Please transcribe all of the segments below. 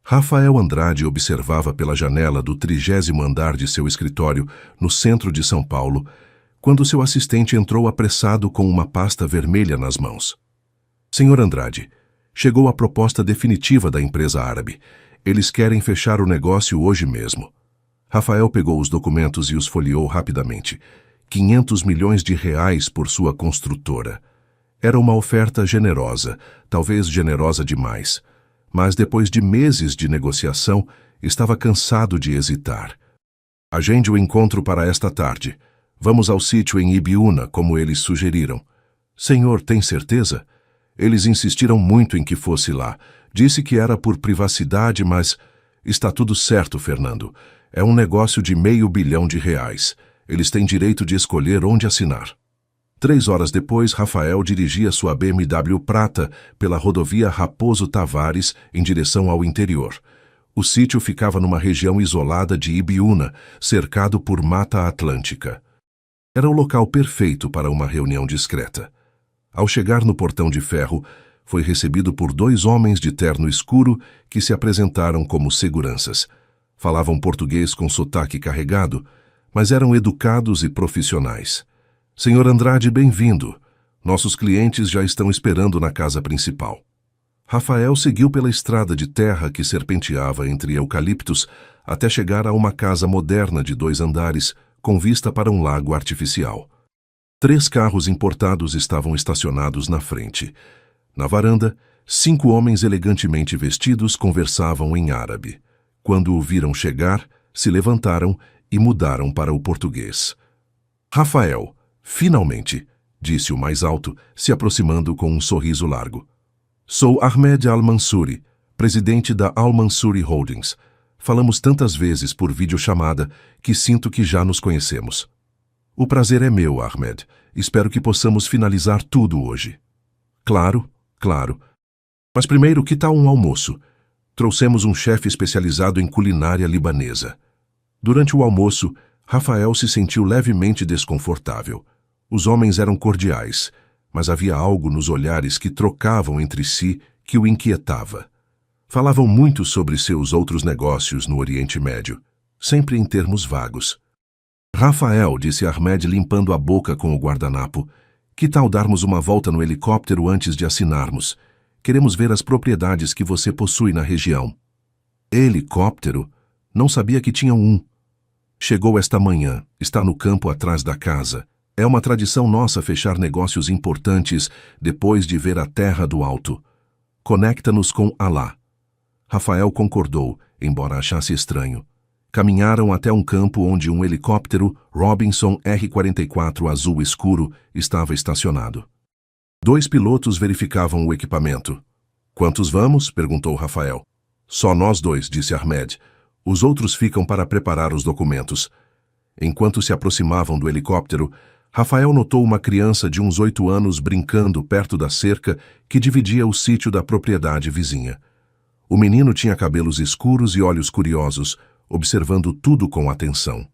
Rafael Andrade observava pela janela do 30º andar de seu escritório, no centro de São Paulo, quando seu assistente entrou apressado com uma pasta vermelha nas mãos. Senhor Andrade, chegou a proposta definitiva da empresa árabe. Eles querem fechar o negócio hoje mesmo. Rafael pegou os documentos e os folheou rapidamente. 500 milhões de reais por sua construtora. Era uma oferta generosa, talvez generosa demais. Mas depois de meses de negociação, estava cansado de hesitar. Agende o encontro para esta tarde. Vamos ao sítio em Ibiúna, como eles sugeriram. Senhor, tem certeza? Eles insistiram muito em que fosse lá. Disse que era por privacidade, mas... Está tudo certo, Fernando. É um negócio de R$500 milhão. Eles têm direito de escolher onde assinar. 3 horas depois, Rafael dirigia sua BMW prata pela rodovia Raposo Tavares em direção ao interior. O sítio ficava numa região isolada de Ibiúna, cercado por Mata Atlântica. Era o local perfeito para uma reunião discreta. Ao chegar no portão de ferro, foi recebido por 2 homens de terno escuro que se apresentaram como seguranças. Falavam português com sotaque carregado, mas eram educados e profissionais. Senhor Andrade, bem-vindo. Nossos clientes já estão esperando na casa principal. Rafael seguiu pela estrada de terra que serpenteava entre eucaliptos até chegar a uma casa moderna de 2 andares com vista para um lago artificial. 3 carros importados estavam estacionados na frente. Na varanda, 5 homens elegantemente vestidos conversavam em árabe. Quando o viram chegar, se levantaram e mudaram para o português. Rafael, finalmente, disse o mais alto, se aproximando com um sorriso largo. Sou Ahmed Al-Mansouri, presidente da Al-Mansouri Holdings. Falamos tantas vezes por videochamada que sinto que já nos conhecemos. O prazer é meu, Ahmed. Espero que possamos finalizar tudo hoje. Claro, claro. Mas primeiro, que tal um almoço? Trouxemos um chefe especializado em culinária libanesa. Durante o almoço, Rafael se sentiu levemente desconfortável. Os homens eram cordiais, mas havia algo nos olhares que trocavam entre si que o inquietava. Falavam muito sobre seus outros negócios no Oriente Médio, sempre em termos vagos. Rafael, disse Ahmed limpando a boca com o guardanapo, que tal darmos uma volta no helicóptero antes de assinarmos? Queremos ver as propriedades que você possui na região. Helicóptero? Não sabia que tinham um. Chegou esta manhã, está no campo atrás da casa. É uma tradição nossa fechar negócios importantes depois de ver a terra do alto. Conecta-nos com Alá. Rafael concordou, embora achasse estranho. Caminharam até um campo onde um helicóptero Robinson R-44 azul escuro estava estacionado. 2 pilotos verificavam o equipamento. Quantos vamos? Perguntou Rafael. Só nós 2, disse Ahmed. Os outros ficam para preparar os documentos. Enquanto se aproximavam do helicóptero, Rafael notou uma criança de uns 8 anos brincando perto da cerca que dividia o sítio da propriedade vizinha. O menino tinha cabelos escuros e olhos curiosos, observando tudo com atenção.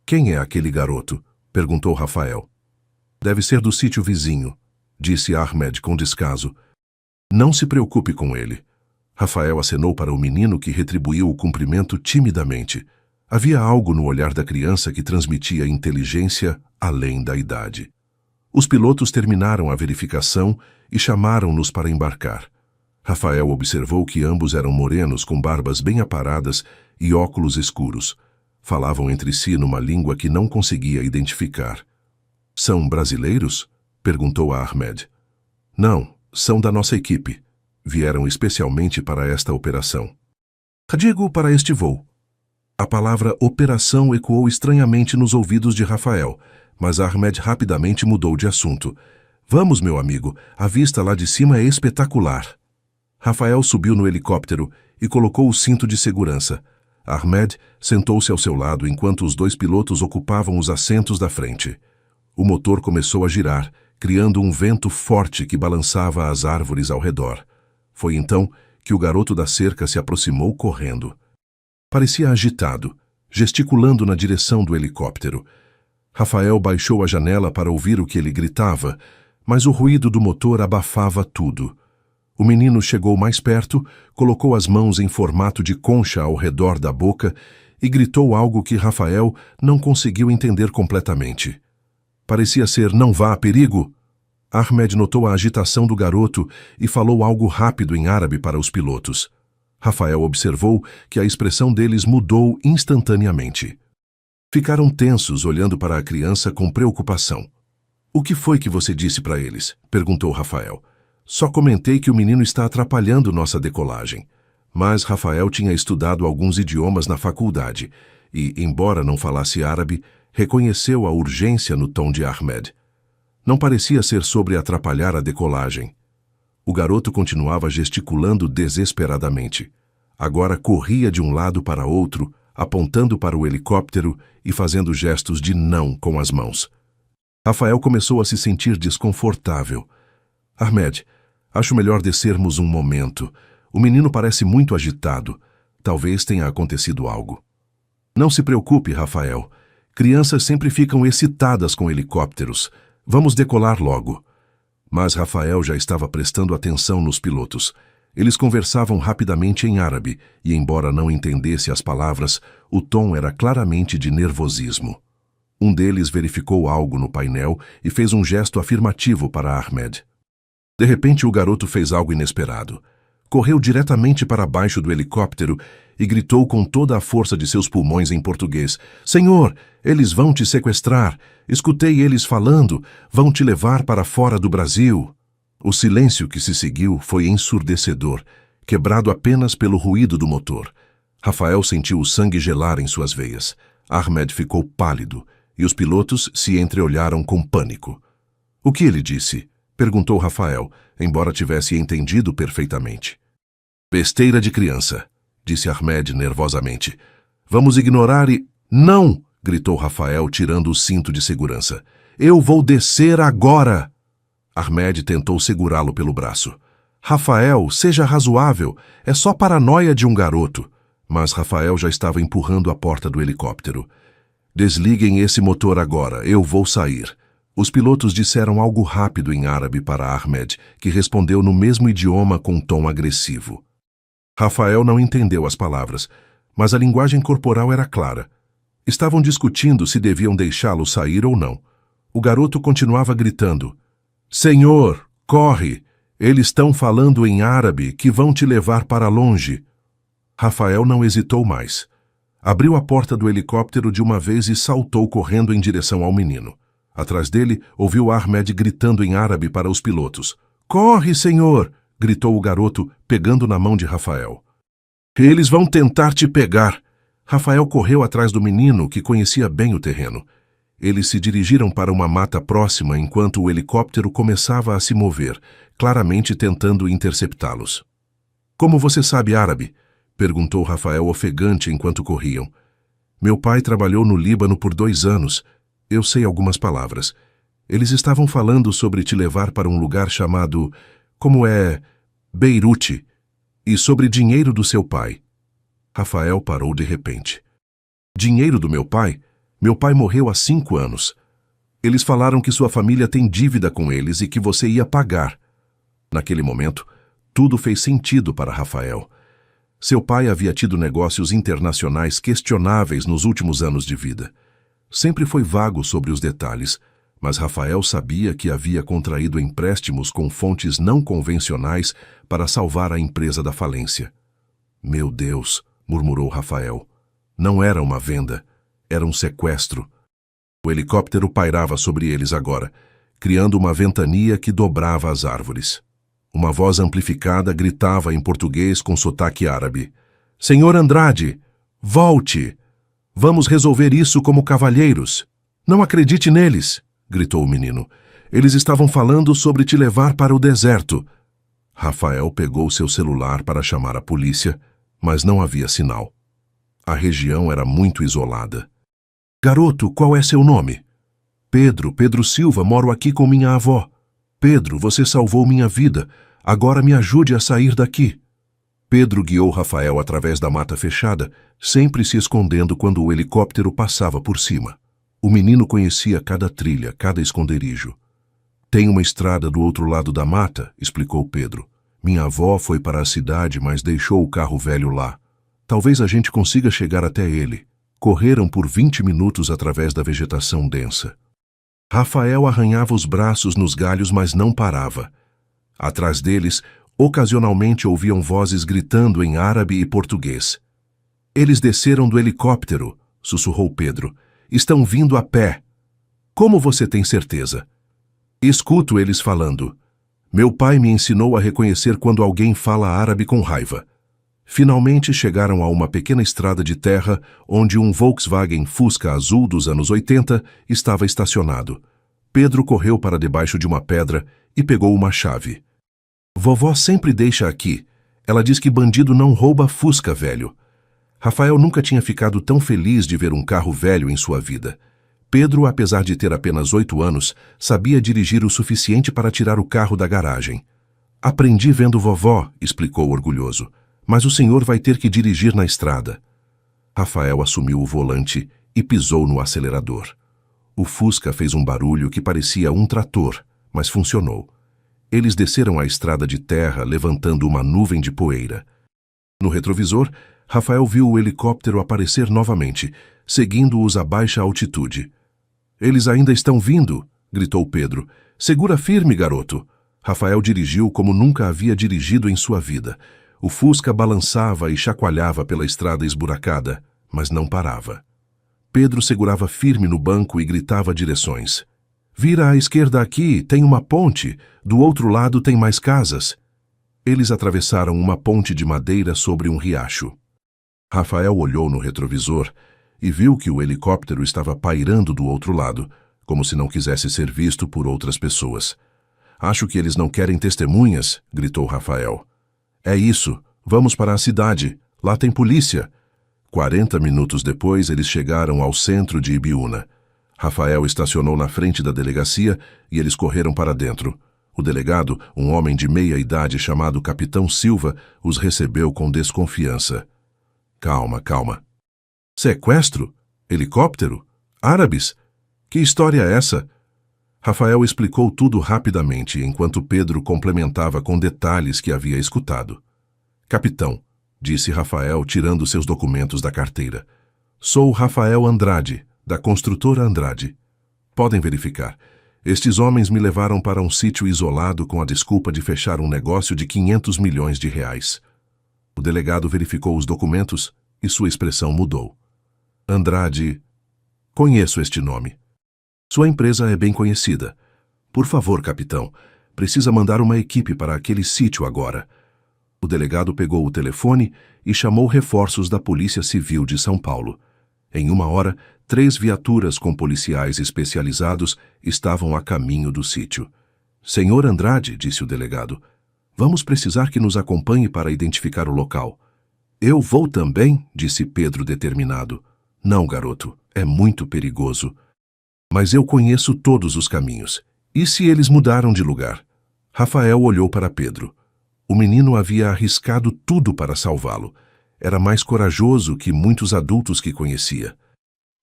Quem é aquele garoto? Perguntou Rafael. Deve ser do sítio vizinho, disse Ahmed com descaso. Não se preocupe com ele. Rafael acenou para o menino que retribuiu o cumprimento timidamente. Havia algo no olhar da criança que transmitia inteligência além da idade. Os pilotos terminaram a verificação e chamaram-nos para embarcar. Rafael observou que ambos eram morenos com barbas bem aparadas e óculos escuros. Falavam entre si numa língua que não conseguia identificar. São brasileiros? Perguntou a Ahmed. Não, são da nossa equipe. Vieram especialmente para esta operação. Digo para este voo. A palavra operação ecoou estranhamente nos ouvidos de Rafael, mas Ahmed rapidamente mudou de assunto. Vamos, meu amigo, a vista lá de cima é espetacular. Rafael subiu no helicóptero e colocou o cinto de segurança. Ahmed sentou-se ao seu lado enquanto os 2 pilotos ocupavam os assentos da frente. O motor começou a girar, criando um vento forte que balançava as árvores ao redor. Foi então que o garoto da cerca se aproximou correndo. Parecia agitado, gesticulando na direção do helicóptero. Rafael baixou a janela para ouvir o que ele gritava, mas o ruído do motor abafava tudo. O menino chegou mais perto, colocou as mãos em formato de concha ao redor da boca e gritou algo que Rafael não conseguiu entender completamente. Parecia ser "não vá a perigo". Ahmed notou a agitação do garoto e falou algo rápido em árabe para os pilotos. Rafael observou que a expressão deles mudou instantaneamente. Ficaram tensos olhando para a criança com preocupação. "O que foi que você disse para eles?" perguntou Rafael. "Só comentei que o menino está atrapalhando nossa decolagem." Mas Rafael tinha estudado alguns idiomas na faculdade e, embora não falasse árabe, reconheceu a urgência no tom de Ahmed. Não parecia ser sobre atrapalhar a decolagem. O garoto continuava gesticulando desesperadamente. Agora corria de um lado para outro, apontando para o helicóptero e fazendo gestos de não com as mãos. Rafael começou a se sentir desconfortável. "Ahmed, acho melhor descermos um momento. O menino parece muito agitado. Talvez tenha acontecido algo." "Não se preocupe, Rafael. Crianças sempre ficam excitadas com helicópteros. Vamos decolar logo." Mas Rafael já estava prestando atenção nos pilotos. Eles conversavam rapidamente em árabe e, embora não entendesse as palavras, o tom era claramente de nervosismo. Um deles verificou algo no painel e fez um gesto afirmativo para Ahmed. De repente, o garoto fez algo inesperado. Correu diretamente para baixo do helicóptero e gritou com toda a força de seus pulmões em português: "Senhor, eles vão te sequestrar. Escutei eles falando. Vão te levar para fora do Brasil." O silêncio que se seguiu foi ensurdecedor, quebrado apenas pelo ruído do motor. Rafael sentiu o sangue gelar em suas veias. Ahmed ficou pálido e os pilotos se entreolharam com pânico. "O que ele disse?" perguntou Rafael, embora tivesse entendido perfeitamente. "Besteira de criança", disse Ahmed nervosamente. "Vamos ignorar e..." "Não!" gritou Rafael, tirando o cinto de segurança. "Eu vou descer agora!" Ahmed tentou segurá-lo pelo braço. "Rafael, seja razoável. É só paranoia de um garoto." Mas Rafael já estava empurrando a porta do helicóptero. "Desliguem esse motor agora. Eu vou sair." Os pilotos disseram algo rápido em árabe para Ahmed, que respondeu no mesmo idioma com um tom agressivo. Rafael não entendeu as palavras, mas a linguagem corporal era clara. Estavam discutindo se deviam deixá-lo sair ou não. O garoto continuava gritando: "Senhor, corre! Eles estão falando em árabe que vão te levar para longe." Rafael não hesitou mais. Abriu a porta do helicóptero de uma vez e saltou correndo em direção ao menino. Atrás dele, ouviu Ahmed gritando em árabe para os pilotos. "Corre, senhor!" gritou o garoto, pegando na mão de Rafael. "Eles vão tentar te pegar." Rafael correu atrás do menino, que conhecia bem o terreno. Eles se dirigiram para uma mata próxima enquanto o helicóptero começava a se mover, claramente tentando interceptá-los. "Como você sabe árabe?" perguntou Rafael ofegante enquanto corriam. "Meu pai trabalhou no Líbano por 2 anos. Eu sei algumas palavras. Eles estavam falando sobre te levar para um lugar chamado, Beirute, e sobre dinheiro do seu pai." Rafael parou de repente. "Dinheiro do meu pai? Meu pai morreu há 5 anos. Eles falaram que sua família tem dívida com eles e que você ia pagar." Naquele momento, tudo fez sentido para Rafael. Seu pai havia tido negócios internacionais questionáveis nos últimos anos de vida. Sempre foi vago sobre os detalhes, mas Rafael sabia que havia contraído empréstimos com fontes não convencionais para salvar a empresa da falência. "Meu Deus", murmurou Rafael. Não era uma venda, era um sequestro. O helicóptero pairava sobre eles agora, criando uma ventania que dobrava as árvores. Uma voz amplificada gritava em português com sotaque árabe: "Senhor Andrade, volte! Vamos resolver isso como cavalheiros. Não acredite neles", gritou o menino. "Eles estavam falando sobre te levar para o deserto." Rafael pegou seu celular para chamar a polícia, mas não havia sinal. A região era muito isolada. "Garoto, qual é seu nome?" Pedro Silva, moro aqui com minha avó." "Pedro, você salvou minha vida. Agora me ajude a sair daqui." Pedro guiou Rafael através da mata fechada, sempre se escondendo quando o helicóptero passava por cima. O menino conhecia cada trilha, cada esconderijo. "Tem uma estrada do outro lado da mata", explicou Pedro. Minha avó foi para a cidade, mas deixou o carro velho lá. Talvez a gente consiga chegar até ele. Correram por 20 minutos através da vegetação densa. Rafael arranhava os braços nos galhos, mas não parava. Atrás deles, ocasionalmente ouviam vozes gritando em árabe e português. Eles desceram do helicóptero, sussurrou Pedro. Estão vindo a pé. Como você tem certeza? Escuto eles falando. Meu pai me ensinou a reconhecer quando alguém fala árabe com raiva. Finalmente chegaram a uma pequena estrada de terra onde um Volkswagen Fusca azul dos anos 80 estava estacionado. Pedro correu para debaixo de uma pedra e pegou uma chave. Vovó sempre deixa aqui. Ela diz que bandido não rouba Fusca, velho. Rafael nunca tinha ficado tão feliz de ver um carro velho em sua vida. Pedro, apesar de ter apenas 8 anos, sabia dirigir o suficiente para tirar o carro da garagem. Aprendi vendo vovó, explicou orgulhoso. Mas o senhor vai ter que dirigir na estrada. Rafael assumiu o volante e pisou no acelerador. O Fusca fez um barulho que parecia um trator, mas funcionou. Eles desceram a estrada de terra, levantando uma nuvem de poeira. No retrovisor, Rafael viu o helicóptero aparecer novamente, seguindo-os a baixa altitude. Eles ainda estão vindo, gritou Pedro. Segura firme, garoto. Rafael dirigiu como nunca havia dirigido em sua vida. O Fusca balançava e chacoalhava pela estrada esburacada, mas não parava. Pedro segurava firme no banco e gritava direções. Vira à esquerda aqui, tem uma ponte. Do outro lado tem mais casas. Eles atravessaram uma ponte de madeira sobre um riacho. Rafael olhou no retrovisor e viu que o helicóptero estava pairando do outro lado, como se não quisesse ser visto por outras pessoas. Acho que eles não querem testemunhas, gritou Rafael. É isso, vamos para a cidade, lá tem polícia. 40 minutos depois, eles chegaram ao centro de Ibiúna. Rafael estacionou na frente da delegacia e eles correram para dentro. O delegado, um homem de meia idade chamado Capitão Silva, os recebeu com desconfiança. Calma, calma. Sequestro? Helicóptero? Árabes? Que história é essa? Rafael explicou tudo rapidamente, enquanto Pedro complementava com detalhes que havia escutado. Capitão, disse Rafael, tirando seus documentos da carteira. Sou Rafael Andrade, da construtora Andrade. Podem verificar. Estes homens me levaram para um sítio isolado com a desculpa de fechar um negócio de 500 milhões de reais. O delegado verificou os documentos e sua expressão mudou. Andrade, conheço este nome. Sua empresa é bem conhecida. Por favor, capitão, precisa mandar uma equipe para aquele sítio agora. O delegado pegou o telefone e chamou reforços da Polícia Civil de São Paulo. Em 1 hora, 3 viaturas com policiais especializados estavam a caminho do sítio. Senhor Andrade, disse o delegado, vamos precisar que nos acompanhe para identificar o local. Eu vou também, disse Pedro determinado. Não, garoto, é muito perigoso. Mas eu conheço todos os caminhos. E se eles mudaram de lugar? Rafael olhou para Pedro. O menino havia arriscado tudo para salvá-lo. Era mais corajoso que muitos adultos que conhecia.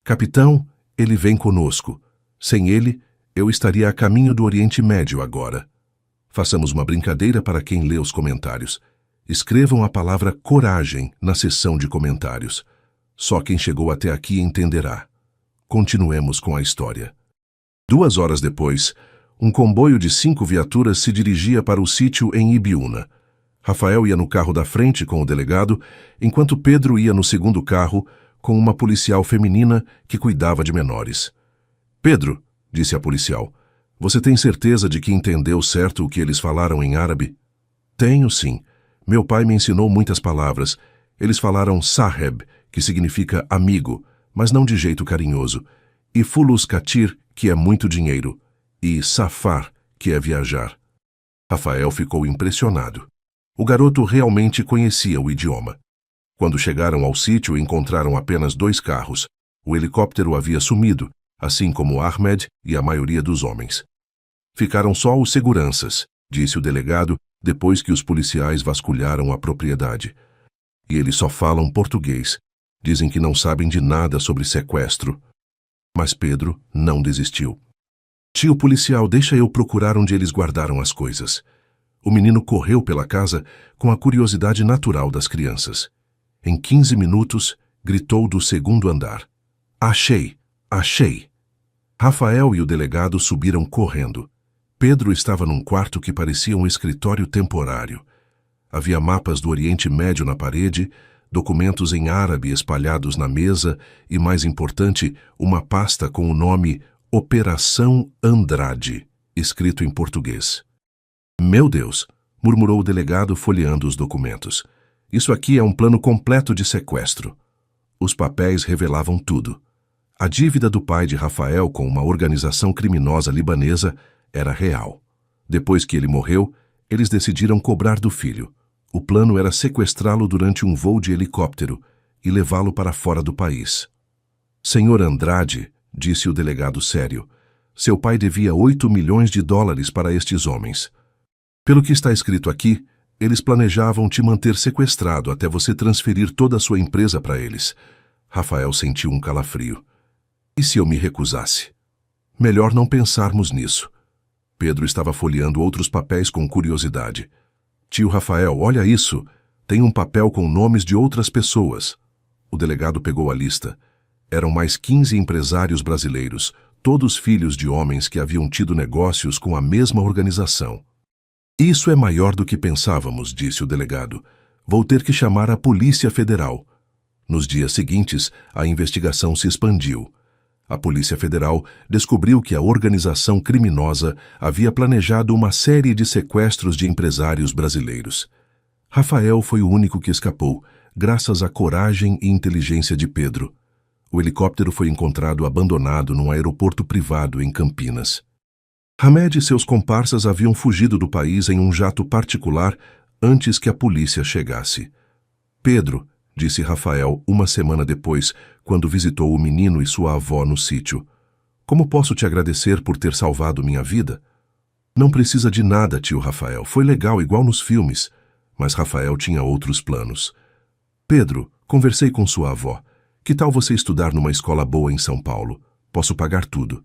Capitão, ele vem conosco. Sem ele, eu estaria a caminho do Oriente Médio agora. Façamos uma brincadeira para quem lê os comentários. Escrevam a palavra coragem na seção de comentários. Só quem chegou até aqui entenderá. Continuemos com a história. 2 horas depois, um comboio de 5 viaturas se dirigia para o sítio em Ibiúna. Rafael ia no carro da frente com o delegado, enquanto Pedro ia no segundo carro com uma policial feminina que cuidava de menores. Pedro, disse a policial, você tem certeza de que entendeu certo o que eles falaram em árabe? Tenho sim. Meu pai me ensinou muitas palavras. Eles falaram saheb, que significa amigo, mas não de jeito carinhoso, e fulus katir, que é muito dinheiro, e safar, que é viajar. Rafael ficou impressionado. O garoto realmente conhecia o idioma. Quando chegaram ao sítio, encontraram apenas 2 carros. O helicóptero havia sumido, assim como Ahmed e a maioria dos homens. Ficaram só os seguranças, disse o delegado, depois que os policiais vasculharam a propriedade. E eles só falam português. Dizem que não sabem de nada sobre sequestro. Mas Pedro não desistiu. Tio policial, deixa eu procurar onde eles guardaram as coisas. O menino correu pela casa com a curiosidade natural das crianças. Em 15 minutos, gritou do segundo andar: "Achei! Achei!" Rafael e o delegado subiram correndo. Pedro estava num quarto que parecia um escritório temporário. Havia mapas do Oriente Médio na parede, documentos em árabe espalhados na mesa e, mais importante, uma pasta com o nome Operação Andrade, escrito em português. "Meu Deus!" murmurou o delegado folheando os documentos. "Isso aqui é um plano completo de sequestro." Os papéis revelavam tudo. A dívida do pai de Rafael com uma organização criminosa libanesa era real. Depois que ele morreu, eles decidiram cobrar do filho. O plano era sequestrá-lo durante um voo de helicóptero e levá-lo para fora do país. "Senhor Andrade", disse o delegado sério, "seu pai devia 8 milhões de dólares para estes homens. Pelo que está escrito aqui, eles planejavam te manter sequestrado até você transferir toda a sua empresa para eles." Rafael sentiu um calafrio. "E se eu me recusasse?" "Melhor não pensarmos nisso." Pedro estava folheando outros papéis com curiosidade. "Tio Rafael, olha isso. Tem um papel com nomes de outras pessoas." O delegado pegou a lista. Eram mais 15 empresários brasileiros, todos filhos de homens que haviam tido negócios com a mesma organização. "Isso é maior do que pensávamos", disse o delegado. "Vou ter que chamar a Polícia Federal." Nos dias seguintes, a investigação se expandiu. A Polícia Federal descobriu que a organização criminosa havia planejado uma série de sequestros de empresários brasileiros. Rafael foi o único que escapou, graças à coragem e inteligência de Pedro. O helicóptero foi encontrado abandonado num aeroporto privado em Campinas. Hamed e seus comparsas haviam fugido do país em um jato particular antes que a polícia chegasse. "Pedro", disse Rafael uma semana depois, quando visitou o menino e sua avó no sítio, "como posso te agradecer por ter salvado minha vida?" "Não precisa de nada, tio Rafael. Foi legal, igual nos filmes." Mas Rafael tinha outros planos. "Pedro, conversei com sua avó. Que tal você estudar numa escola boa em São Paulo? Posso pagar tudo."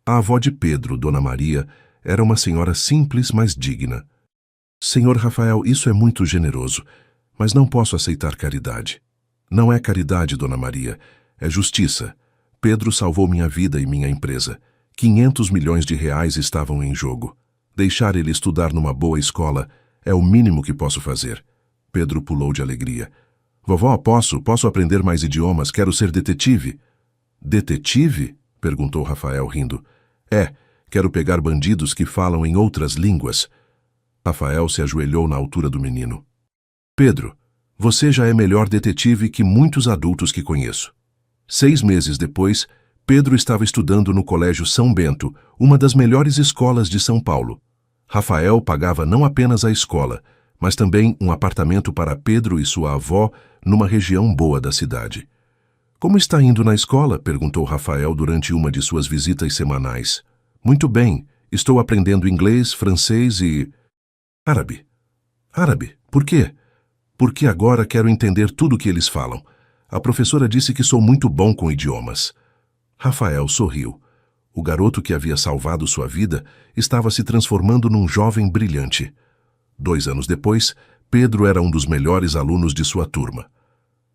A avó de Pedro, Dona Maria, era uma senhora simples, mas digna. "Senhor Rafael, isso é muito generoso, mas não posso aceitar caridade." "Não é caridade, Dona Maria, é justiça. Pedro salvou minha vida e minha empresa. 500 milhões de reais estavam em jogo. Deixar ele estudar numa boa escola é o mínimo que posso fazer." Pedro pulou de alegria. "Vovó, posso aprender mais idiomas, quero ser detetive." "Detetive?" perguntou Rafael rindo. "É, quero pegar bandidos que falam em outras línguas." Rafael se ajoelhou na altura do menino. "Pedro, você já é melhor detetive que muitos adultos que conheço." 6 meses depois, Pedro estava estudando no Colégio São Bento, uma das melhores escolas de São Paulo. Rafael pagava não apenas a escola, mas também um apartamento para Pedro e sua avó numa região boa da cidade. "Como está indo na escola?" perguntou Rafael durante uma de suas visitas semanais. "Muito bem, estou aprendendo inglês, francês e... árabe." "Árabe? Por quê?" "Porque agora quero entender tudo o que eles falam. A professora disse que sou muito bom com idiomas." Rafael sorriu. O garoto que havia salvado sua vida estava se transformando num jovem brilhante. 2 anos depois, Pedro era um dos melhores alunos de sua turma.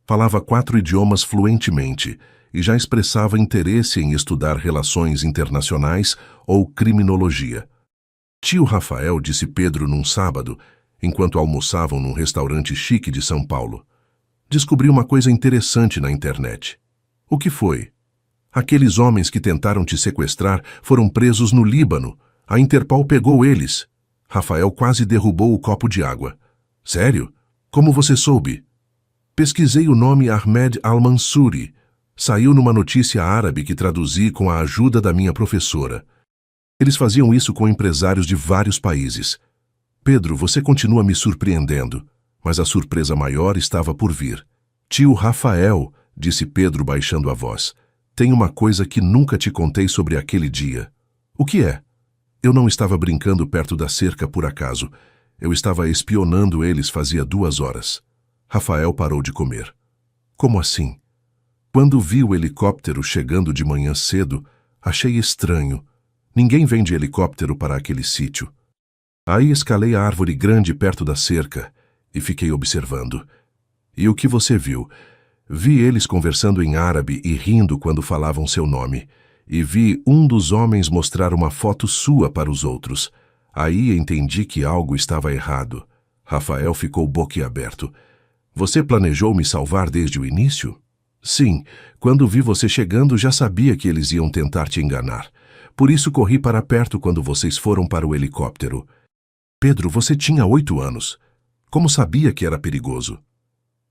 Falava 4 idiomas fluentemente e já expressava interesse em estudar relações internacionais ou criminologia. "Tio Rafael", disse Pedro num sábado, enquanto almoçavam num restaurante chique de São Paulo, "descobri uma coisa interessante na internet." "O que foi?" "Aqueles homens que tentaram te sequestrar foram presos no Líbano. A Interpol pegou eles." Rafael quase derrubou o copo de água. "Sério? Como você soube?" "Pesquisei o nome Ahmed Al-Mansouri. Saiu numa notícia árabe que traduzi com a ajuda da minha professora. Eles faziam isso com empresários de vários países." "Pedro, você continua me surpreendendo." Mas a surpresa maior estava por vir. "Tio Rafael", disse Pedro baixando a voz, "tem uma coisa que nunca te contei sobre aquele dia." "O que é?" "Eu não estava brincando perto da cerca por acaso. Eu estava espionando eles fazia 2 horas." Rafael parou de comer. "Como assim?" "Quando vi o helicóptero chegando de manhã cedo, achei estranho. Ninguém vem de helicóptero para aquele sítio." Aí escalei a árvore grande perto da cerca e fiquei observando. E o que você viu? Vi eles conversando em árabe e rindo quando falavam seu nome. E vi um dos homens mostrar uma foto sua para os outros. Aí entendi que algo estava errado. Rafael ficou boquiaberto. Você planejou me salvar desde o início? Sim, quando vi você chegando já sabia que eles iam tentar te enganar. Por isso corri para perto quando vocês foram para o helicóptero. Pedro, você tinha 8 anos. Como sabia que era perigoso?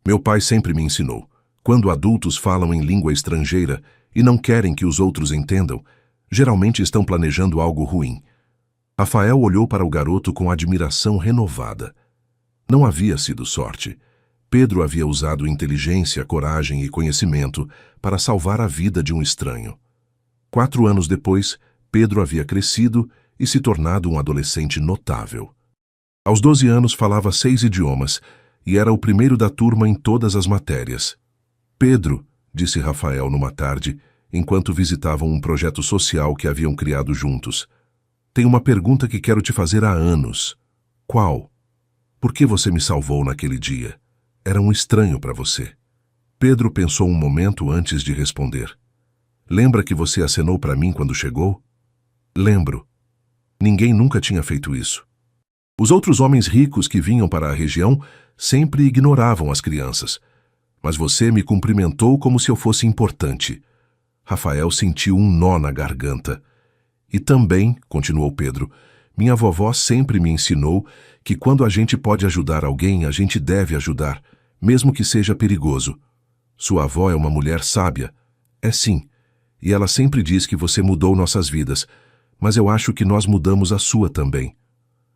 Meu pai sempre me ensinou. Quando adultos falam em língua estrangeira e não querem que os outros entendam, geralmente estão planejando algo ruim. Rafael olhou para o garoto com admiração renovada. Não havia sido sorte. Pedro havia usado inteligência, coragem e conhecimento para salvar a vida de um estranho. 4 anos depois, Pedro havia crescido e se tornado um adolescente notável. Aos 12 anos falava 6 idiomas e era o primeiro da turma em todas as matérias. Pedro, disse Rafael numa tarde, enquanto visitavam um projeto social que haviam criado juntos. Tenho uma pergunta que quero te fazer há anos. Qual? Por que você me salvou naquele dia? Era um estranho para você. Pedro pensou um momento antes de responder. Lembra que você acenou para mim quando chegou? Lembro. Ninguém nunca tinha feito isso. Os outros homens ricos que vinham para a região sempre ignoravam as crianças. Mas você me cumprimentou como se eu fosse importante. Rafael sentiu um nó na garganta. E também, continuou Pedro, minha vovó sempre me ensinou que quando a gente pode ajudar alguém, a gente deve ajudar, mesmo que seja perigoso. Sua avó é uma mulher sábia. É sim. E ela sempre diz que você mudou nossas vidas, mas eu acho que nós mudamos a sua também.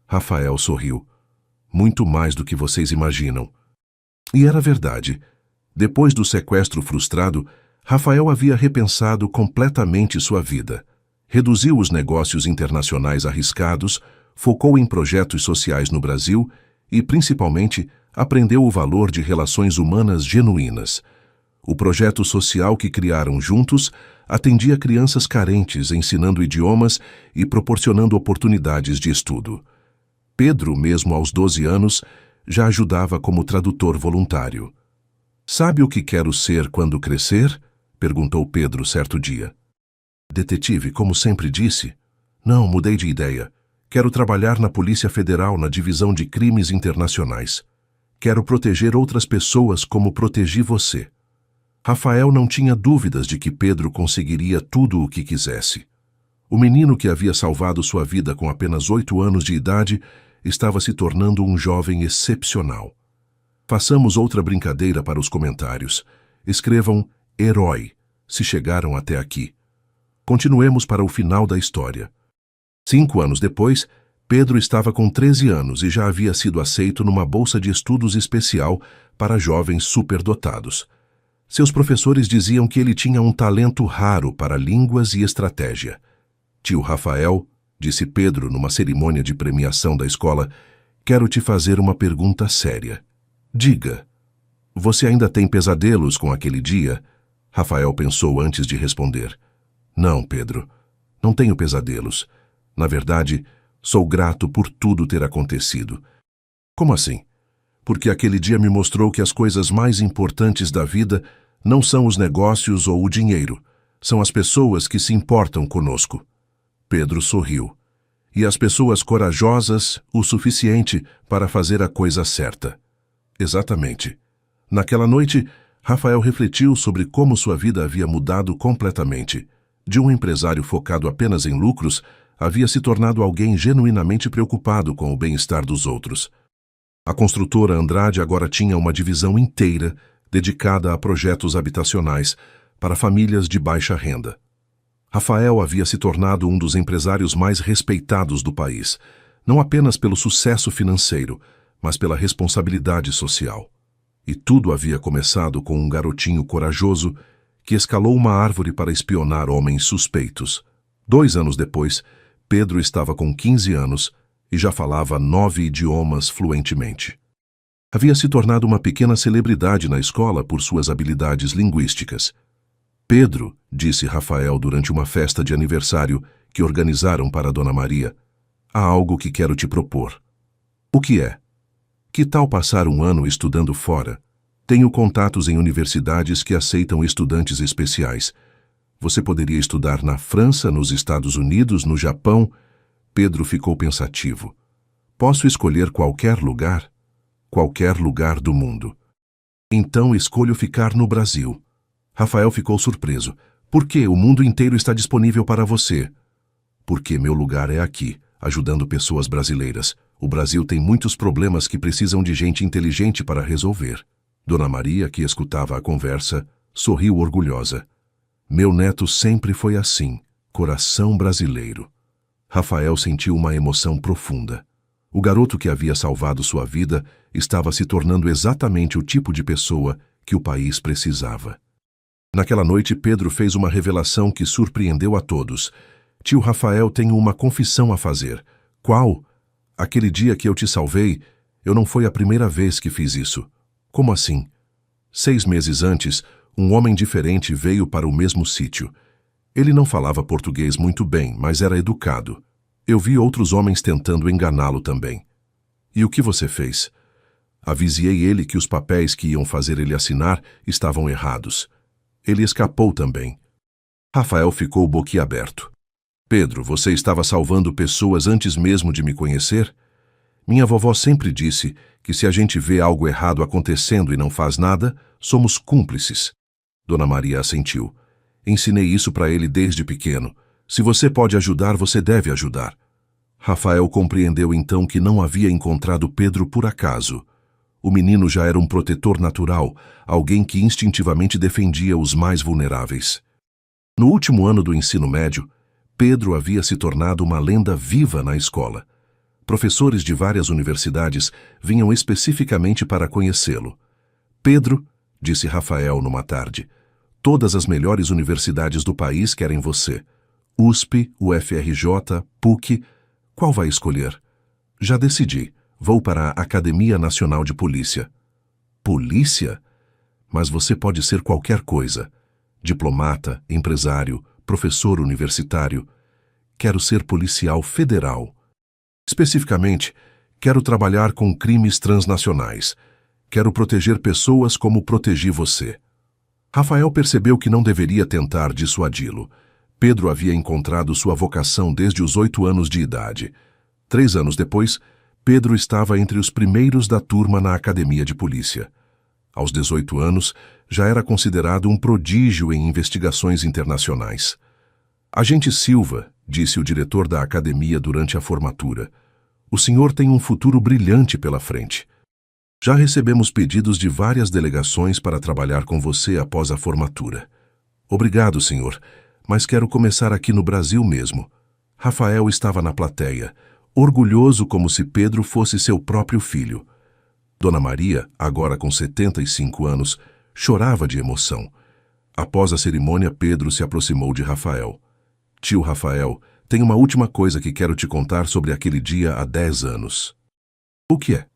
Rafael sorriu. Muito mais do que vocês imaginam. E era verdade. Depois do sequestro frustrado, Rafael havia repensado completamente sua vida. Reduziu os negócios internacionais arriscados, focou em projetos sociais no Brasil e, principalmente, aprendeu o valor de relações humanas genuínas. O projeto social que criaram juntos atendia crianças carentes, ensinando idiomas e proporcionando oportunidades de estudo. Pedro, mesmo aos 12 anos, já ajudava como tradutor voluntário. Sabe o que quero ser quando crescer? Perguntou Pedro certo dia. Detetive, como sempre disse? Não, mudei de ideia. Quero trabalhar na Polícia Federal na Divisão de Crimes Internacionais. Quero proteger outras pessoas como protegi você. Rafael não tinha dúvidas de que Pedro conseguiria tudo o que quisesse. O menino que havia salvado sua vida com apenas 8 anos de idade estava se tornando um jovem excepcional. Façamos outra brincadeira para os comentários. Escrevam herói, se chegaram até aqui. Continuemos para o final da história. 5 anos depois, Pedro estava com 13 anos e já havia sido aceito numa bolsa de estudos especial para jovens superdotados. Seus professores diziam que ele tinha um talento raro para línguas e estratégia. Tio Rafael, disse Pedro numa cerimônia de premiação da escola, quero te fazer uma pergunta séria. Diga, você ainda tem pesadelos com aquele dia? Rafael pensou antes de responder. Não, Pedro, não tenho pesadelos. Na verdade, sou grato por tudo ter acontecido. Como assim? Porque aquele dia me mostrou que as coisas mais importantes da vida não são os negócios ou o dinheiro, são as pessoas que se importam conosco. Pedro sorriu. E as pessoas corajosas o suficiente para fazer a coisa certa. Exatamente. Naquela noite, Rafael refletiu sobre como sua vida havia mudado completamente. De um empresário focado apenas em lucros, havia se tornado alguém genuinamente preocupado com o bem-estar dos outros. A construtora Andrade agora tinha uma divisão inteira dedicada a projetos habitacionais para famílias de baixa renda. Rafael havia se tornado um dos empresários mais respeitados do país, não apenas pelo sucesso financeiro, mas pela responsabilidade social. E tudo havia começado com um garotinho corajoso que escalou uma árvore para espionar homens suspeitos. 2 anos depois, Pedro estava com 15 anos e já falava 9 idiomas fluentemente. Havia se tornado uma pequena celebridade na escola por suas habilidades linguísticas. Pedro, disse Rafael durante uma festa de aniversário que organizaram para Dona Maria, há algo que quero te propor. O que é? Que tal passar um ano estudando fora? Tenho contatos em universidades que aceitam estudantes especiais. Você poderia estudar na França, nos Estados Unidos, no Japão. Pedro ficou pensativo. Posso escolher qualquer lugar? Qualquer lugar do mundo. Então escolho ficar no Brasil. Rafael ficou surpreso. Por que o mundo inteiro está disponível para você? Porque meu lugar é aqui, ajudando pessoas brasileiras. O Brasil tem muitos problemas que precisam de gente inteligente para resolver. Dona Maria, que escutava a conversa, sorriu orgulhosa. Meu neto sempre foi assim, coração brasileiro. Rafael sentiu uma emoção profunda. O garoto que havia salvado sua vida estava se tornando exatamente o tipo de pessoa que o país precisava. Naquela noite, Pedro fez uma revelação que surpreendeu a todos. Tio Rafael, tenho uma confissão a fazer. Qual? Aquele dia que eu te salvei, eu não foi a primeira vez que fiz isso. Como assim? 6 meses antes, um homem diferente veio para o mesmo sítio. Ele não falava português muito bem, mas era educado. Eu vi outros homens tentando enganá-lo também. E o que você fez? Avisei ele que os papéis que iam fazer ele assinar estavam errados. Ele escapou também. Rafael ficou boquiaberto. Pedro, você estava salvando pessoas antes mesmo de me conhecer? Minha vovó sempre disse que se a gente vê algo errado acontecendo e não faz nada, somos cúmplices. Dona Maria assentiu. Ensinei isso para ele desde pequeno. Se você pode ajudar, você deve ajudar. Rafael compreendeu então que não havia encontrado Pedro por acaso. O menino já era um protetor natural, alguém que instintivamente defendia os mais vulneráveis. No último ano do ensino médio, Pedro havia se tornado uma lenda viva na escola. Professores de várias universidades vinham especificamente para conhecê-lo. Pedro, disse Rafael numa tarde, todas as melhores universidades do país querem você. USP, UFRJ, PUC, qual vai escolher? Já decidi. Vou para a Academia Nacional de Polícia. Polícia? Mas você pode ser qualquer coisa. Diplomata, empresário, professor universitário. Quero ser policial federal. Especificamente, quero trabalhar com crimes transnacionais. Quero proteger pessoas como protegi você. Rafael percebeu que não deveria tentar dissuadi-lo. Pedro havia encontrado sua vocação desde os 8 anos de idade. 3 anos depois, Pedro estava entre os primeiros da turma na academia de polícia. Aos 18 anos, já era considerado um prodígio em investigações internacionais. Agente Silva, disse o diretor da academia durante a formatura, o senhor tem um futuro brilhante pela frente. Já recebemos pedidos de várias delegações para trabalhar com você após a formatura. Obrigado, senhor, mas quero começar aqui no Brasil mesmo. Rafael estava na plateia, orgulhoso como se Pedro fosse seu próprio filho. Dona Maria, agora com 75 anos, chorava de emoção. Após a cerimônia, Pedro se aproximou de Rafael. Tio Rafael, tem uma última coisa que quero te contar sobre aquele dia há 10 anos. O que é?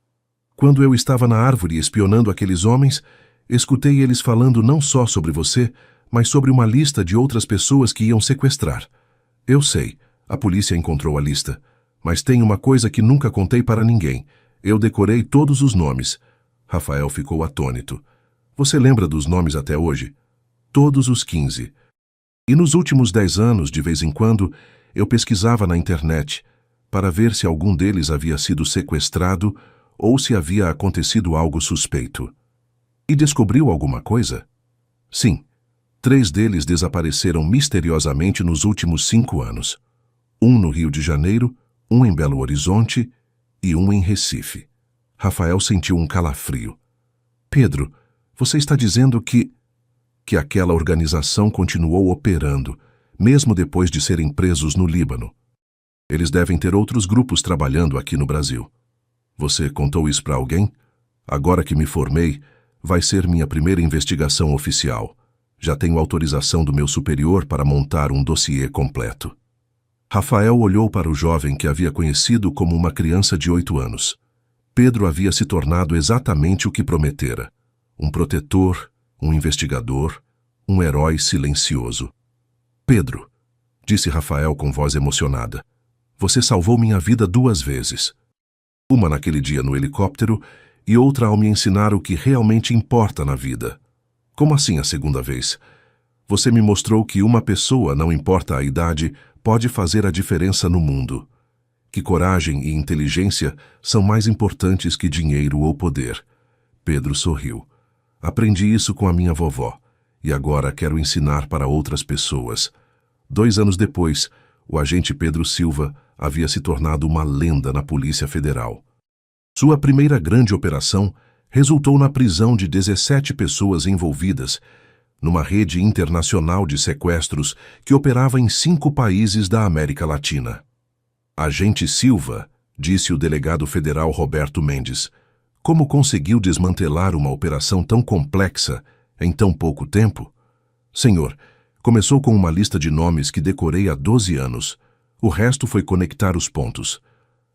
Quando eu estava na árvore espionando aqueles homens, escutei eles falando não só sobre você, mas sobre uma lista de outras pessoas que iam sequestrar. Eu sei, a polícia encontrou a lista. Mas tem uma coisa que nunca contei para ninguém. Eu decorei todos os nomes. Rafael ficou atônito. Você lembra dos nomes até hoje? Todos os 15. E nos últimos 10 anos, de vez em quando, eu pesquisava na internet para ver se algum deles havia sido sequestrado ou se havia acontecido algo suspeito. E descobriu alguma coisa? Sim. 3 deles desapareceram misteriosamente nos últimos 5 anos. Um no Rio de Janeiro, um em Belo Horizonte e um em Recife. Rafael sentiu um calafrio. Pedro, você está dizendo que aquela organização continuou operando, mesmo depois de serem presos no Líbano. Eles devem ter outros grupos trabalhando aqui no Brasil. Você contou isso para alguém? Agora que me formei, vai ser minha primeira investigação oficial. Já tenho autorização do meu superior para montar um dossiê completo. Rafael olhou para o jovem que havia conhecido como uma criança de 8 anos. Pedro havia se tornado exatamente o que prometera. Um protetor, um investigador, um herói silencioso. Pedro, disse Rafael com voz emocionada, Você salvou minha vida 2 vezes. Uma naquele dia no helicóptero e outra ao me ensinar o que realmente importa na vida. Como assim a segunda vez? Você me mostrou que uma pessoa, não importa a idade, pode fazer a diferença no mundo. Que coragem e inteligência são mais importantes que dinheiro ou poder. Pedro sorriu. Aprendi isso com a minha vovó, e agora quero ensinar para outras pessoas. 2 anos depois, o agente Pedro Silva havia se tornado uma lenda na Polícia Federal. Sua primeira grande operação resultou na prisão de 17 pessoas envolvidas numa rede internacional de sequestros que operava em 5 países da América Latina. Agente Silva, disse o delegado federal Roberto Mendes, como conseguiu desmantelar uma operação tão complexa em tão pouco tempo? Senhor, começou com uma lista de nomes que decorei há 12 anos. O resto foi conectar os pontos.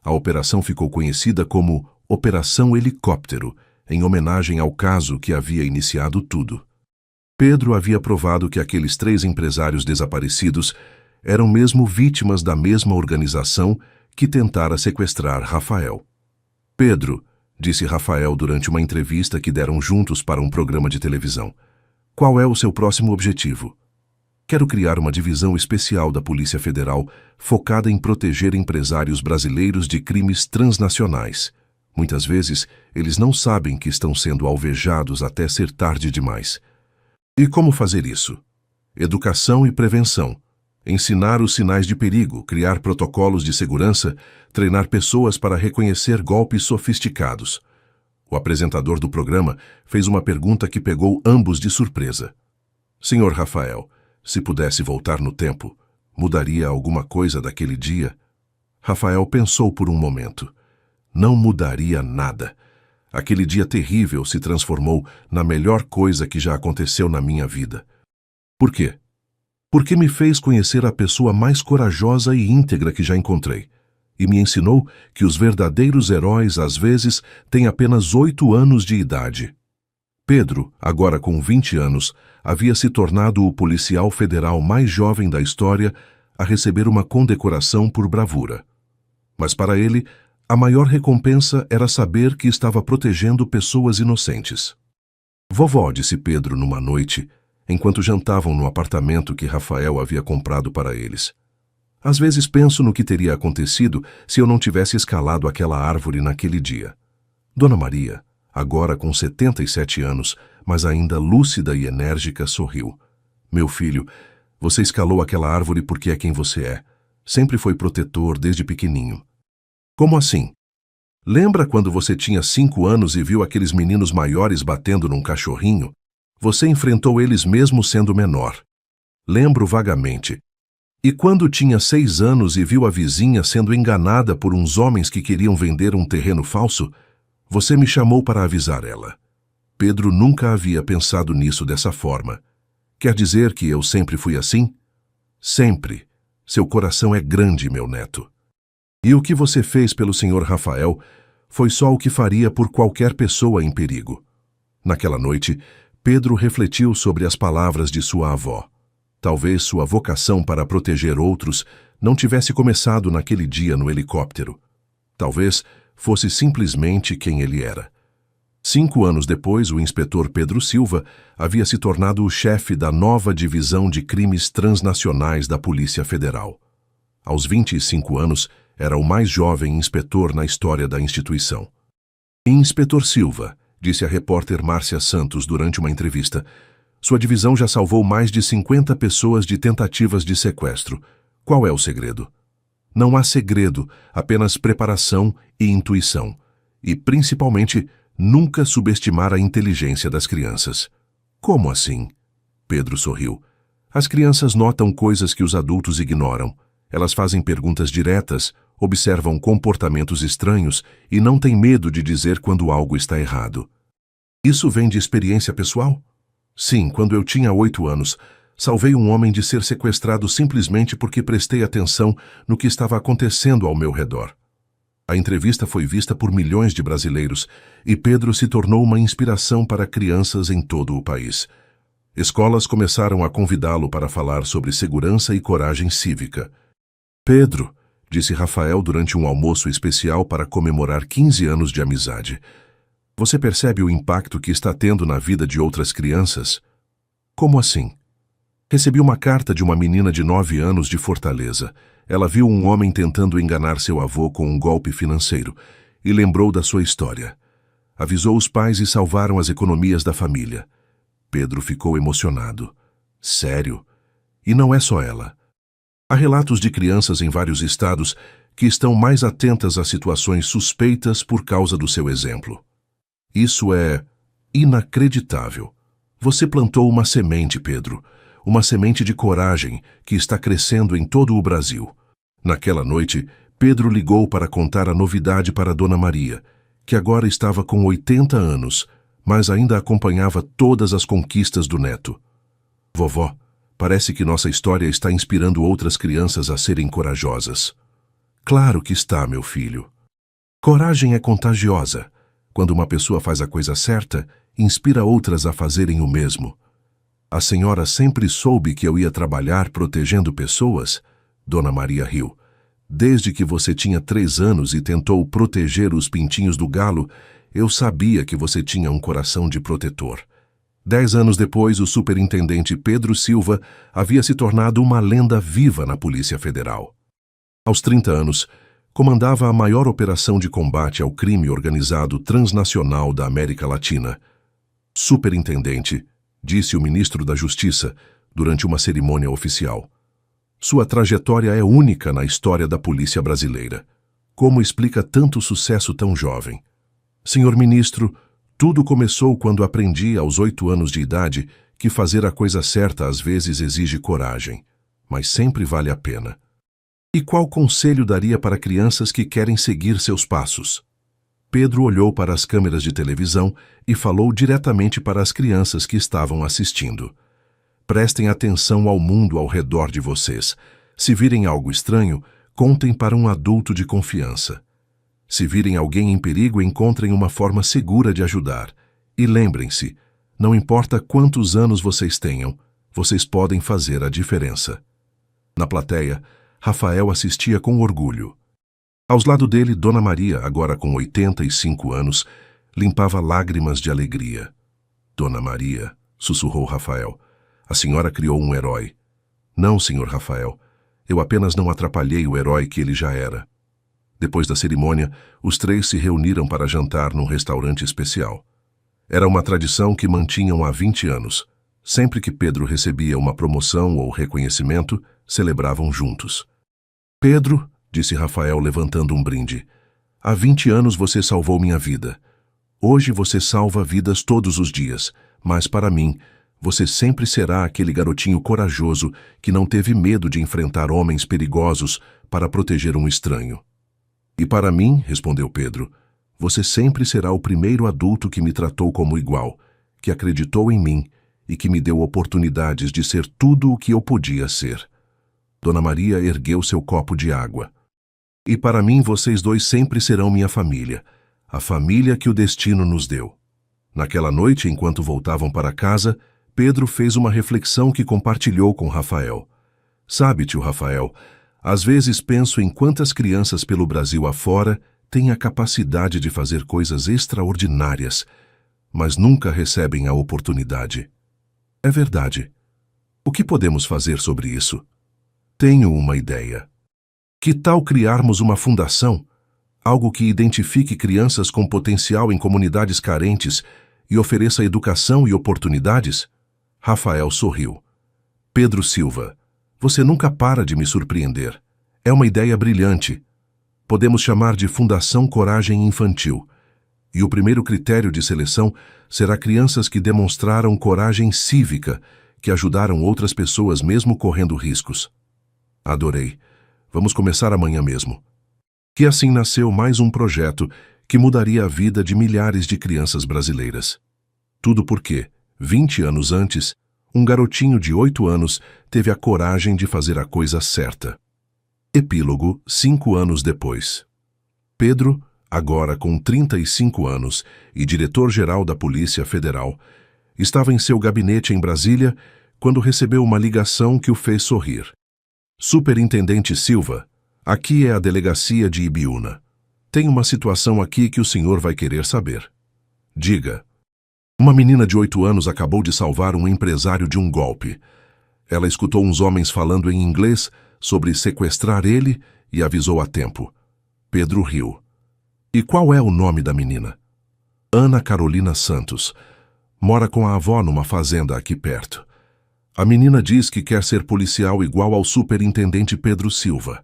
A operação ficou conhecida como Operação Helicóptero, em homenagem ao caso que havia iniciado tudo. Pedro havia provado que aqueles 3 empresários desaparecidos eram mesmo vítimas da mesma organização que tentara sequestrar Rafael. Pedro, disse Rafael durante uma entrevista que deram juntos para um programa de televisão, qual é o seu próximo objetivo? Quero criar uma divisão especial da Polícia Federal focada em proteger empresários brasileiros de crimes transnacionais. Muitas vezes, eles não sabem que estão sendo alvejados até ser tarde demais. E como fazer isso? Educação e prevenção. Ensinar os sinais de perigo, criar protocolos de segurança, treinar pessoas para reconhecer golpes sofisticados. O apresentador do programa fez uma pergunta que pegou ambos de surpresa. Senhor Rafael, se pudesse voltar no tempo, mudaria alguma coisa daquele dia? Rafael pensou por um momento. Não mudaria nada. Aquele dia terrível se transformou na melhor coisa que já aconteceu na minha vida. Por quê? Porque me fez conhecer a pessoa mais corajosa e íntegra que já encontrei, e me ensinou que os verdadeiros heróis, às vezes, têm apenas 8 anos de idade. Pedro, agora com 20 anos, havia se tornado o policial federal mais jovem da história a receber uma condecoração por bravura. Mas para ele, a maior recompensa era saber que estava protegendo pessoas inocentes. Vovó, disse Pedro numa noite, enquanto jantavam no apartamento que Rafael havia comprado para eles. Às vezes penso no que teria acontecido se eu não tivesse escalado aquela árvore naquele dia. Dona Maria, agora com 77 anos, mas ainda lúcida e enérgica, sorriu. Meu filho, você escalou aquela árvore porque é quem você é. Sempre foi protetor desde pequeninho. Como assim? Lembra quando você tinha 5 anos e viu aqueles meninos maiores batendo num cachorrinho? Você enfrentou eles mesmo sendo menor. Lembro vagamente. E quando tinha 6 anos e viu a vizinha sendo enganada por uns homens que queriam vender um terreno falso, você me chamou para avisar ela. Pedro nunca havia pensado nisso dessa forma. Quer dizer que eu sempre fui assim? Sempre. Seu coração é grande, meu neto. E o que você fez pelo Sr. Rafael foi só o que faria por qualquer pessoa em perigo. Naquela noite, Pedro refletiu sobre as palavras de sua avó. Talvez sua vocação para proteger outros não tivesse começado naquele dia no helicóptero. Talvez fosse simplesmente quem ele era. 5 anos depois, o inspetor Pedro Silva havia se tornado o chefe da nova divisão de crimes transnacionais da Polícia Federal. Aos 25 anos, era o mais jovem inspetor na história da instituição. Inspetor Silva, disse a repórter Márcia Santos durante uma entrevista, sua divisão já salvou mais de 50 pessoas de tentativas de sequestro. Qual é o segredo? Não há segredo, apenas preparação e intuição. E, principalmente, nunca subestimar a inteligência das crianças. Como assim? Pedro sorriu. As crianças notam coisas que os adultos ignoram. Elas fazem perguntas diretas, observam comportamentos estranhos e não têm medo de dizer quando algo está errado. Isso vem de experiência pessoal? Sim, quando eu tinha 8 anos, salvei um homem de ser sequestrado simplesmente porque prestei atenção no que estava acontecendo ao meu redor. A entrevista foi vista por milhões de brasileiros e Pedro se tornou uma inspiração para crianças em todo o país. Escolas começaram a convidá-lo para falar sobre segurança e coragem cívica. Pedro, disse Rafael durante um almoço especial para comemorar 15 anos de amizade. Você percebe o impacto que está tendo na vida de outras crianças? Como assim? Recebi uma carta de uma menina de 9 anos de Fortaleza. Ela viu um homem tentando enganar seu avô com um golpe financeiro e lembrou da sua história. Avisou os pais e salvaram as economias da família. Pedro ficou emocionado. Sério? E não é só ela. Há relatos de crianças em vários estados que estão mais atentas a situações suspeitas por causa do seu exemplo. Isso é inacreditável. Você plantou uma semente, Pedro. Uma semente de coragem que está crescendo em todo o Brasil. Naquela noite, Pedro ligou para contar a novidade para Dona Maria, que agora estava com 80 anos, mas ainda acompanhava todas as conquistas do neto. Vovó, parece que nossa história está inspirando outras crianças a serem corajosas. Claro que está, meu filho. Coragem é contagiosa. Quando uma pessoa faz a coisa certa, inspira outras a fazerem o mesmo. A senhora sempre soube que eu ia trabalhar protegendo pessoas? Dona Maria riu. Desde que você tinha 3 anos e tentou proteger os pintinhos do galo, eu sabia que você tinha um coração de protetor. 10 anos depois, o superintendente Pedro Silva havia se tornado uma lenda viva na Polícia Federal. Aos 30 anos, comandava a maior operação de combate ao crime organizado transnacional da América Latina. Superintendente, disse o ministro da Justiça durante uma cerimônia oficial. Sua trajetória é única na história da polícia brasileira. Como explica tanto sucesso tão jovem? Senhor ministro, tudo começou quando aprendi aos 8 anos de idade que fazer a coisa certa às vezes exige coragem, mas sempre vale a pena. E qual conselho daria para crianças que querem seguir seus passos? Pedro olhou para as câmeras de televisão e falou diretamente para as crianças que estavam assistindo. Prestem atenção ao mundo ao redor de vocês. Se virem algo estranho, contem para um adulto de confiança. Se virem alguém em perigo, encontrem uma forma segura de ajudar. E lembrem-se, não importa quantos anos vocês tenham, vocês podem fazer a diferença. Na plateia, Rafael assistia com orgulho. Aos lados dele, Dona Maria, agora com 85 anos, limpava lágrimas de alegria. Dona Maria, sussurrou Rafael, a senhora criou um herói. Não, senhor Rafael, eu apenas não atrapalhei o herói que ele já era. Depois da cerimônia, os 3 se reuniram para jantar num restaurante especial. Era uma tradição que mantinham há 20 anos. Sempre que Pedro recebia uma promoção ou reconhecimento, celebravam juntos. Pedro, disse Rafael levantando um brinde, há 20 anos você salvou minha vida. Hoje você salva vidas todos os dias, mas para mim, você sempre será aquele garotinho corajoso que não teve medo de enfrentar homens perigosos para proteger um estranho. E para mim, respondeu Pedro, você sempre será o primeiro adulto que me tratou como igual, que acreditou em mim e que me deu oportunidades de ser tudo o que eu podia ser. Dona Maria ergueu seu copo de água. E para mim vocês 2 sempre serão minha família, a família que o destino nos deu. Naquela noite, enquanto voltavam para casa, Pedro fez uma reflexão que compartilhou com Rafael. Sabe, tio Rafael, às vezes penso em quantas crianças pelo Brasil afora têm a capacidade de fazer coisas extraordinárias, mas nunca recebem a oportunidade. É verdade. O que podemos fazer sobre isso? Tenho uma ideia. Que tal criarmos uma fundação, algo que identifique crianças com potencial em comunidades carentes e ofereça educação e oportunidades? Rafael sorriu. Pedro Silva, você nunca para de me surpreender. É uma ideia brilhante. Podemos chamar de Fundação Coragem Infantil. E o primeiro critério de seleção será crianças que demonstraram coragem cívica, que ajudaram outras pessoas mesmo correndo riscos. Adorei. Vamos começar amanhã mesmo. Que assim nasceu mais um projeto que mudaria a vida de milhares de crianças brasileiras. Tudo porque, 20 anos antes, um garotinho de 8 anos teve a coragem de fazer a coisa certa. Epílogo, 5 anos depois. Pedro, agora com 35 anos e diretor-geral da Polícia Federal, estava em seu gabinete em Brasília quando recebeu uma ligação que o fez sorrir. Superintendente Silva, Aqui é a delegacia de Ibiúna. Tem uma situação aqui que o senhor vai querer saber. Diga. Uma menina de 8 anos acabou de salvar um empresário de um golpe. Ela escutou uns homens falando em inglês sobre sequestrar ele e avisou a tempo. Pedro riu. E qual é o nome da menina? Ana Carolina Santos. Mora com a avó numa fazenda aqui perto. A menina diz que quer ser policial igual ao superintendente Pedro Silva.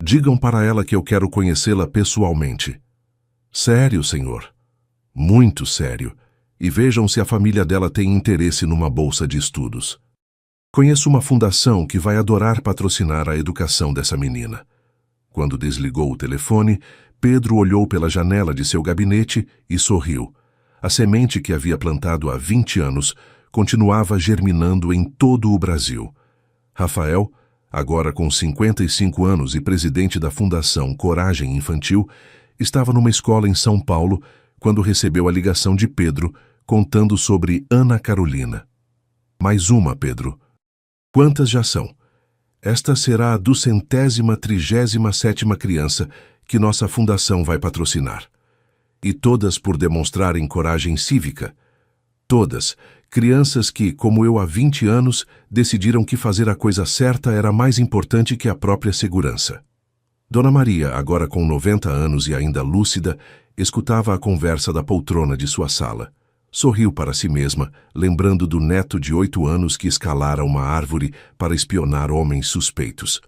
Digam para ela que eu quero conhecê-la pessoalmente. Sério, senhor? Muito sério. E vejam se a família dela tem interesse numa bolsa de estudos. Conheço uma fundação que vai adorar patrocinar a educação dessa menina. Quando desligou o telefone, Pedro olhou pela janela de seu gabinete e sorriu. A semente que havia plantado há 20 anos continuava germinando em todo o Brasil. Rafael, agora com 55 anos e presidente da Fundação Coragem Infantil, estava numa escola em São Paulo quando recebeu a ligação de Pedro contando sobre Ana Carolina. Mais uma, Pedro. Quantas já são? Esta será a 237ª criança que nossa fundação vai patrocinar. E todas por demonstrarem coragem cívica. Todas, crianças que, como eu há 20 anos, decidiram que fazer a coisa certa era mais importante que a própria segurança. Dona Maria, agora com 90 anos e ainda lúcida, escutava a conversa da poltrona de sua sala. Sorriu para si mesma, lembrando do neto de 8 anos que escalara uma árvore para espionar homens suspeitos.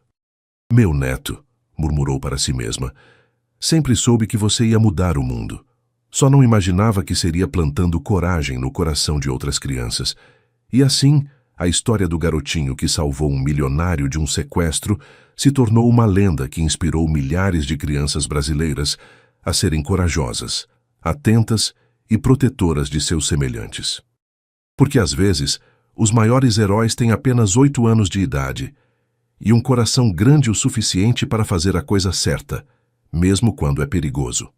Meu neto, murmurou para si mesma, sempre soube que você ia mudar o mundo. Só não imaginava que seria plantando coragem no coração de outras crianças. E assim, a história do garotinho que salvou um milionário de um sequestro se tornou uma lenda que inspirou milhares de crianças brasileiras a serem corajosas, atentas e protetoras de seus semelhantes. Porque às vezes, os maiores heróis têm apenas 8 anos de idade e um coração grande o suficiente para fazer a coisa certa, mesmo quando é perigoso.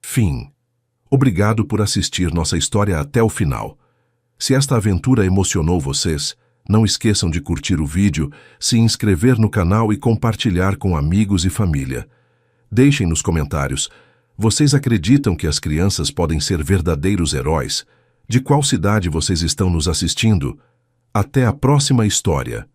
Fim. Obrigado por assistir nossa história até o final. Se esta aventura emocionou vocês, não esqueçam de curtir o vídeo, se inscrever no canal e compartilhar com amigos e família. Deixem nos comentários. Vocês acreditam que as crianças podem ser verdadeiros heróis? De qual cidade vocês estão nos assistindo? Até a próxima história!